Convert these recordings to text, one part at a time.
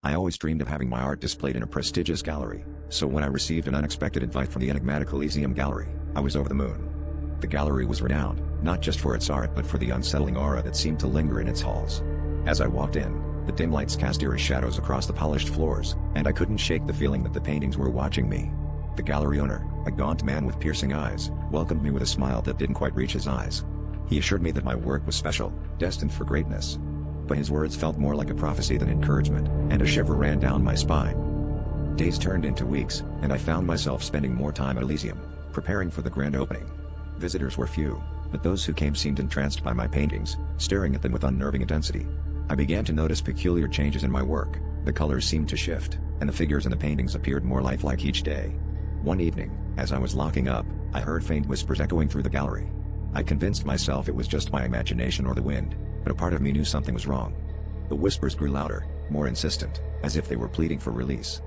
I always dreamed of having my art displayed in a prestigious gallery, so when I received an unexpected invite from the enigmatic Elysium gallery, I was over the moon. The gallery was renowned, not just for its art but for the unsettling aura that seemed to linger in its halls. As I walked in, the dim lights cast eerie shadows across the polished floors, and I couldn't shake the feeling that the paintings were watching me. The gallery owner, a gaunt man with piercing eyes, welcomed me with a smile that didn't quite reach his eyes. He assured me that my work was special, destined for greatness. But his words felt more like a prophecy than encouragement, and a shiver ran down my spine. Days turned into weeks, and I found myself spending more time at Elysium, preparing for the grand opening. Visitors were few, but those who came seemed entranced by my paintings, staring at them with unnerving intensity. I began to notice peculiar changes in my work. The colors seemed to shift, and the figures in the paintings appeared more lifelike each day. One evening, as I was locking up, I heard faint whispers echoing through the gallery. I convinced myself it was just my imagination or the wind, but a part of me knew something was wrong. The whispers grew louder, more insistent, as if they were pleading for release.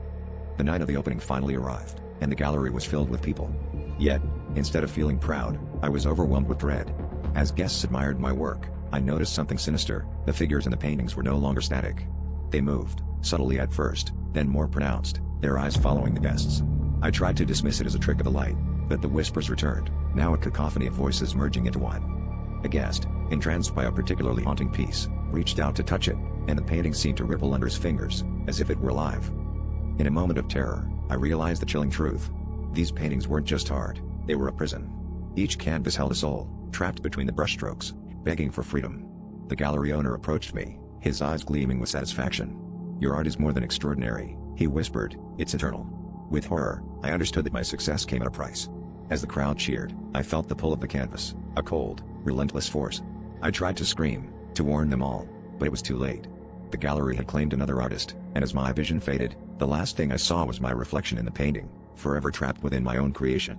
The night of the opening finally arrived, and the gallery was filled with people. Yet, instead of feeling proud, I was overwhelmed with dread. As guests admired my work, I noticed something sinister. The figures in the paintings were no longer static. They moved, subtly at first, then more pronounced, their eyes following the guests. I tried to dismiss it as a trick of the light, but the whispers returned, now a cacophony of voices merging into one. A guest, entranced by a particularly haunting piece, reached out to touch it, and the painting seemed to ripple under his fingers, as if it were alive. In a moment of terror, I realized the chilling truth. These paintings weren't just art, they were a prison. Each canvas held a soul, trapped between the brushstrokes, begging for freedom. The gallery owner approached me, his eyes gleaming with satisfaction. "Your art is more than extraordinary," he whispered, "it's eternal." With horror, I understood that my success came at a price. As the crowd cheered, I felt the pull of the canvas, a cold, relentless force. I tried to scream, to warn them all, but it was too late. The gallery had claimed another artist, and as my vision faded, the last thing I saw was my reflection in the painting, forever trapped within my own creation.